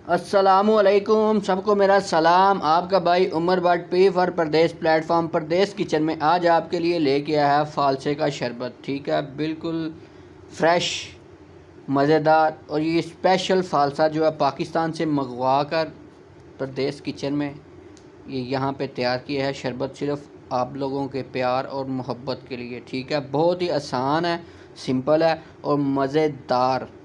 अस्सलामुअलैकुम, सबको मेरा सलाम। आपका भाई Umar Bhatt P for Pradesh platform Pradesh kitchen में आज आपके लिए लेके आया है फालसे का शरबत। ठीक है, बिल्कुल फ्रेश, मज़ेदार। और ये स्पेशल फालसा जो है पाकिस्तान से मंगवा कर प्रदेश किचन में ये यहाँ पे तैयार किया है। शरबत सिर्फ आप लोगों के प्यार और मोहब्बत के लिए। ठीक है, बहुत ही आसान है, सिंपल है और मज़ेदार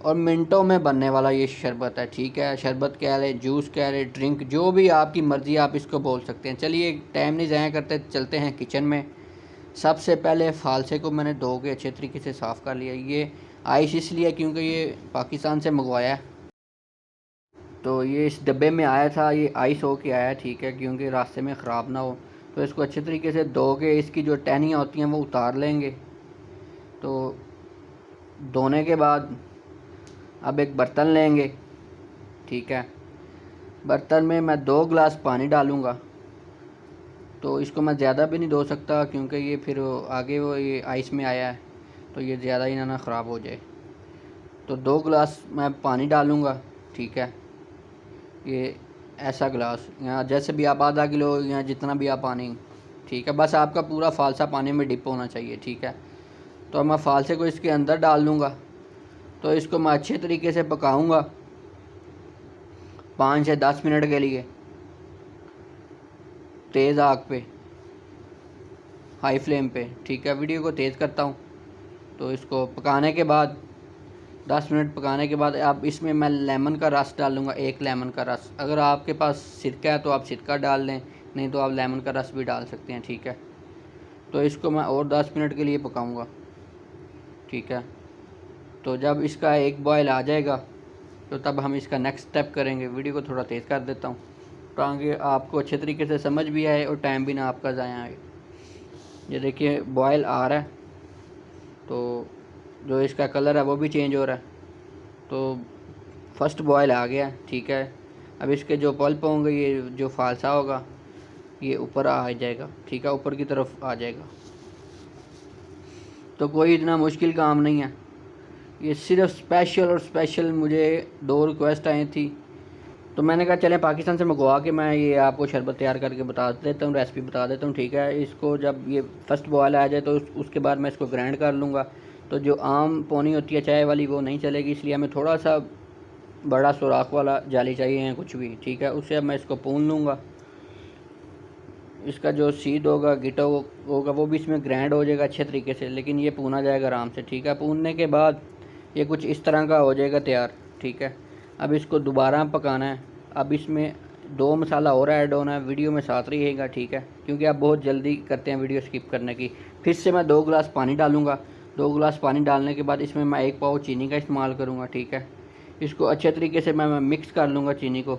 और मिनटों में बनने वाला ये शरबत है। ठीक है, शरबत कह लें, जूस कह लें, ड्रिंक, जो भी आपकी मर्ज़ी आप इसको बोल सकते हैं। चलिए टाइम नहीं ज़ाया करते, चलते हैं किचन में। सबसे पहले फालसे को मैंने धो के अच्छे तरीके से साफ़ कर लिया। ये आइस इसलिए क्योंकि ये पाकिस्तान से मंगवाया है, तो ये इस डब्बे में आया था, ये आइस हो के आया। ठीक है, क्योंकि रास्ते में ख़राब ना हो, तो इसको अच्छे तरीके से धो के इसकी जो टहनियाँ होती हैं वो उतार लेंगे। तो धोने के बाद अब एक बर्तन लेंगे। ठीक है, बर्तन में मैं 2 गिलास पानी डालूँगा। तो इसको मैं ज़्यादा भी नहीं धो सकता क्योंकि ये फिर आगे वो ये आइस में आया है, तो ये ज़्यादा ही ना ख़राब हो जाए। तो 2 गिलास मैं पानी डालूँगा। ठीक है, ये ऐसा गिलास, या जैसे भी आप आधा किलो या जितना भी आप पानी। ठीक है, बस आपका पूरा फालसा पानी में डिप होना चाहिए। ठीक है, तो मैं फालसे को इसके अंदर डाल दूँगा। तो इसको मैं अच्छे तरीके से पकाऊँगा 5 से 10 मिनट के लिए, तेज़ आग पे, हाई फ्लेम पे। ठीक है, वीडियो को तेज़ करता हूँ। तो इसको पकाने के बाद 10 मिनट पकाने के बाद अब इसमें मैं लेमन का रस डालूँगा, 1 लेमन का रस। अगर आपके पास सिरका है तो आप सिरका डाल लें, नहीं तो आप लेमन का रस भी डाल सकते हैं। ठीक है, तो इसको मैं और 10 मिनट के लिए पकाऊँगा। ठीक है, तो जब इसका एक बॉयल आ जाएगा तो तब हम इसका नेक्स्ट स्टेप करेंगे। वीडियो को थोड़ा तेज़ कर देता हूँ ताकि आपको अच्छे तरीके से समझ भी आए और टाइम भी ना आपका ज़ाया आए। ये देखिए बॉयल आ रहा है, तो जो इसका कलर है वो भी चेंज हो रहा है। तो फर्स्ट बॉयल आ गया। ठीक है, अब इसके जो पल्प होंगे, ये जो फालसा होगा ये ऊपर आ जाएगा। ठीक है, ऊपर की तरफ आ जाएगा। तो कोई इतना मुश्किल काम नहीं है, ये सिर्फ स्पेशल और स्पेशल मुझे 2 रिक्वेस्ट आई थी, तो मैंने कहा चलें पाकिस्तान से मंगवा के मैं ये आपको शरबत तैयार करके बता देता हूँ, रेसिपी बता देता हूँ। ठीक है, इसको जब ये फर्स्ट बॉयल आ जाए तो उसके बाद मैं इसको ग्राइंड कर लूँगा। तो जो आम पोनी होती है चाय वाली वो नहीं चलेगी, इसलिए हमें थोड़ा सा बड़ा सुराख वाला जाली चाहिए या कुछ भी। ठीक है, उससे अब मैं इसको पून लूँगा। इसका जो सीड होगा, गिटो होगा, वो भी इसमें ग्राइंड हो जाएगा अच्छे तरीके से, लेकिन ये पूना जाएगा आराम से। ठीक है, पूनने के बाद ये कुछ इस तरह का हो जाएगा तैयार। ठीक है, अब इसको दोबारा पकाना है। अब इसमें 2 मसाला और ऐड होना है, वीडियो में साथ रहिएगा। ठीक है, क्योंकि आप बहुत जल्दी करते हैं वीडियो स्किप करने की। फिर से मैं 2 गिलास पानी डालूँगा। 2 गिलास पानी डालने के बाद इसमें मैं 1 पाव चीनी का इस्तेमाल करूँगा। ठीक है, इसको अच्छे तरीके से मैं मिक्स कर लूँगा चीनी को।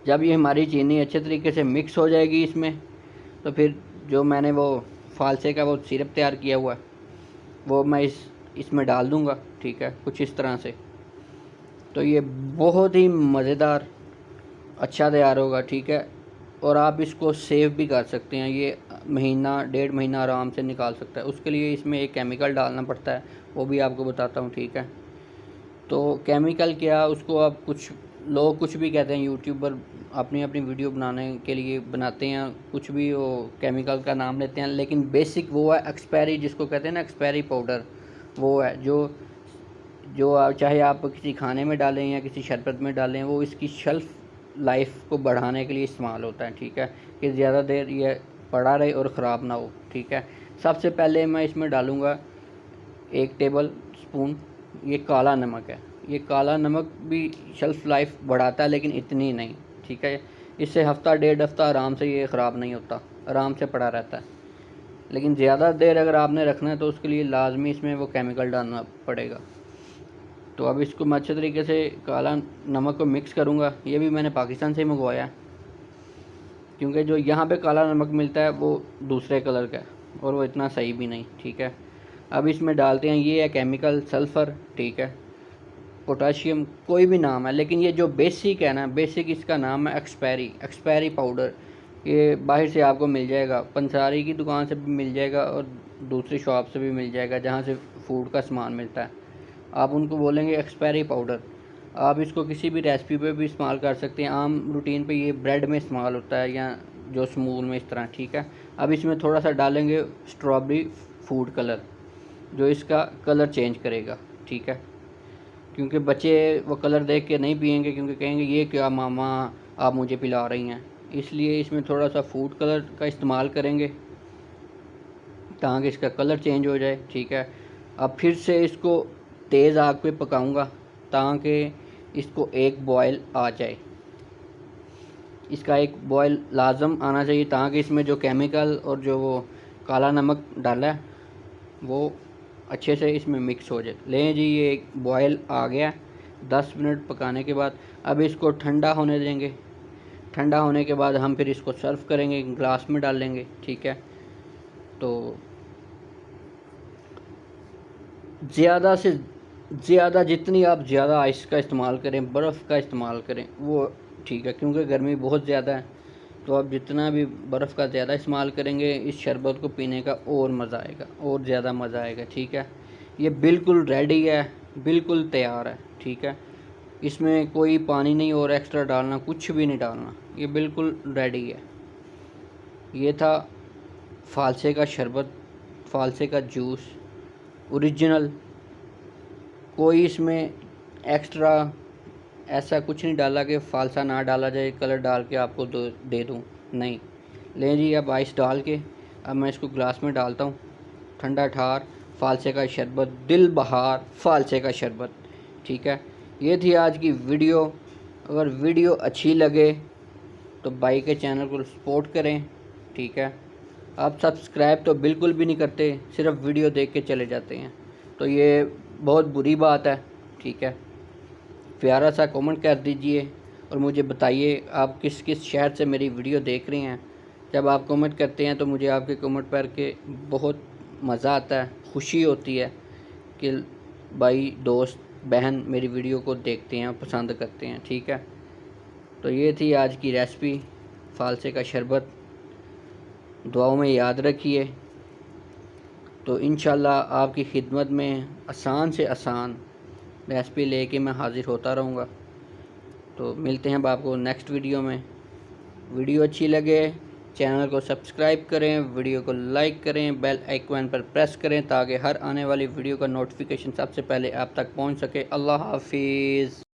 जब ये हमारी चीनी अच्छे तरीके से मिक्स हो जाएगी इसमें, तो फिर जो मैंने वो फालसे का वो सिरप तैयार किया हुआ है वो मैं इसमें डाल दूँगा। ठीक है, कुछ इस तरह से। तो ये बहुत ही मज़ेदार अच्छा तैयार होगा। ठीक है, और आप इसको सेव भी कर सकते हैं, ये महीना 1.5 महीना आराम से निकाल सकता है। उसके लिए इसमें एक केमिकल डालना पड़ता है, वो भी आपको बताता हूँ। ठीक है, तो केमिकल क्या, उसको आप कुछ लोग कुछ भी कहते हैं, यूट्यूबर अपनी अपनी वीडियो बनाने के लिए बनाते हैं, कुछ भी वो केमिकल का नाम लेते हैं, लेकिन बेसिक वो है एक्सपायरी, जिसको कहते हैं ना एक्सपायरी पाउडर। वो है जो जो चाहे आप किसी खाने में डालें या किसी शरबत में डालें, वो इसकी शेल्फ़ लाइफ को बढ़ाने के लिए इस्तेमाल होता है। ठीक है, कि ज़्यादा देर ये पड़ा रहे और ख़राब ना हो। ठीक है, सबसे पहले मैं इसमें डालूँगा 1 टेबल स्पून ये काला नमक है। ये काला नमक भी शेल्फ़ लाइफ बढ़ाता है, लेकिन इतनी नहीं। ठीक है, इससे हफ़्ता 1.5 हफ़्ता आराम से ये ख़राब नहीं होता, आराम से पड़ा रहता है। लेकिन ज़्यादा देर अगर आपने रखना है तो उसके लिए लाजमी इसमें वो केमिकल डालना पड़ेगा। तो अब इसको मैं अच्छे तरीके से काला नमक को मिक्स करूँगा। ये भी मैंने पाकिस्तान से ही मंगवाया है, क्योंकि जो यहाँ पे काला नमक मिलता है वो दूसरे कलर का है और वो इतना सही भी नहीं। ठीक है, अब इसमें डालते हैं, ये है केमिकल सल्फ़र। ठीक है, पोटाशियम, कोई भी नाम है, लेकिन ये जो बेसिक है ना, बेसिक इसका नाम है एक्सपायरी पाउडर। ये बाहर से आपको मिल जाएगा, पंसारी की दुकान से भी मिल जाएगा और दूसरी शॉप से भी मिल जाएगा जहाँ से फूड का सामान मिलता है। आप उनको बोलेंगे एक्सपायरी पाउडर, आप इसको किसी भी रेसिपी पे भी इस्तेमाल कर सकते हैं। आम रूटीन पे ये ब्रेड में इस्तेमाल होता है या जो स्मूल में इस तरह, ठीक है। अब इसमें थोड़ा सा डालेंगे स्ट्रॉबेरी फूड कलर, जो इसका कलर चेंज करेगा, ठीक है। क्योंकि बच्चे वो कलर देख के नहीं पियेंगे, क्योंकि कहेंगे ये क्या मामा आप मुझे पिला रही हैं, इसलिए इसमें थोड़ा सा फूड कलर का इस्तेमाल करेंगे ताकि इसका कलर चेंज हो जाए, ठीक है। अब फिर से इसको तेज़ आग पे पकाऊंगा ताकि इसको एक बॉयल आ जाए। इसका एक बॉयल लाजम आना चाहिए ताकि इसमें जो केमिकल और जो वो काला नमक डाला है वो अच्छे से इसमें मिक्स हो जाए। लें जी, ये एक बॉयल आ गया 10 मिनट पकाने के बाद। अब इसको ठंडा होने देंगे। ठंडा होने के बाद हम फिर इसको सर्व करेंगे, ग्लास में डाल लेंगे, ठीक है। तो ज़्यादा से ज़्यादा जितनी आप ज़्यादा आइस का इस्तेमाल करें, बर्फ़ का इस्तेमाल करें, वो ठीक है, क्योंकि गर्मी बहुत ज़्यादा है। तो आप जितना भी बर्फ़ का ज़्यादा इस्तेमाल करेंगे, इस शरबत को पीने का और मज़ा आएगा, और ज़्यादा मज़ा आएगा, ठीक है। ये बिल्कुल रेडी है, बिल्कुल तैयार है, ठीक है। इसमें कोई पानी नहीं और एक्स्ट्रा डालना, कुछ भी नहीं डालना, ये बिल्कुल रेडी है। ये था फालसे का शरबत, फालसे का जूस ओरिजिनल। कोई इसमें एक्स्ट्रा ऐसा कुछ नहीं डाला कि फालसा ना डाला जाए, कलर डाल के आपको दे दूँ, नहीं। लें जी, अब आइस डाल के अब मैं इसको ग्लास में डालता हूँ। ठंडा ठार फालसे का शरबत, दिल बहार फालसे का शरबत, ठीक है। ये थी आज की वीडियो। अगर वीडियो अच्छी लगे तो भाई के चैनल को सपोर्ट करें, ठीक है। आप सब्सक्राइब तो बिल्कुल भी नहीं करते, सिर्फ वीडियो देख के चले जाते हैं, तो ये बहुत बुरी बात है, ठीक है। प्यारा सा कमेंट कर दीजिए और मुझे बताइए आप किस किस शहर से मेरी वीडियो देख रहे हैं। जब आप कमेंट करते हैं तो मुझे आपके कमेंट पढ़ के बहुत मज़ा आता है, खुशी होती है कि भाई दोस्त बहन मेरी वीडियो को देखते हैं, पसंद करते हैं, ठीक है। तो ये थी आज की रेसिपी, फालसे का शरबत। दुआओं में याद रखिए। तो इंशाल्लाह आपकी खिदमत में आसान से आसान रेसिपी लेके मैं हाज़िर होता रहूँगा। तो मिलते हैं अब आपको नेक्स्ट वीडियो में। वीडियो अच्छी लगे चैनल को सब्सक्राइब करें, वीडियो को लाइक करें, बेल आइकन पर प्रेस करें ताकि हर आने वाली वीडियो का नोटिफिकेशन सबसे पहले आप तक पहुंच सके। अल्लाह हाफिज़।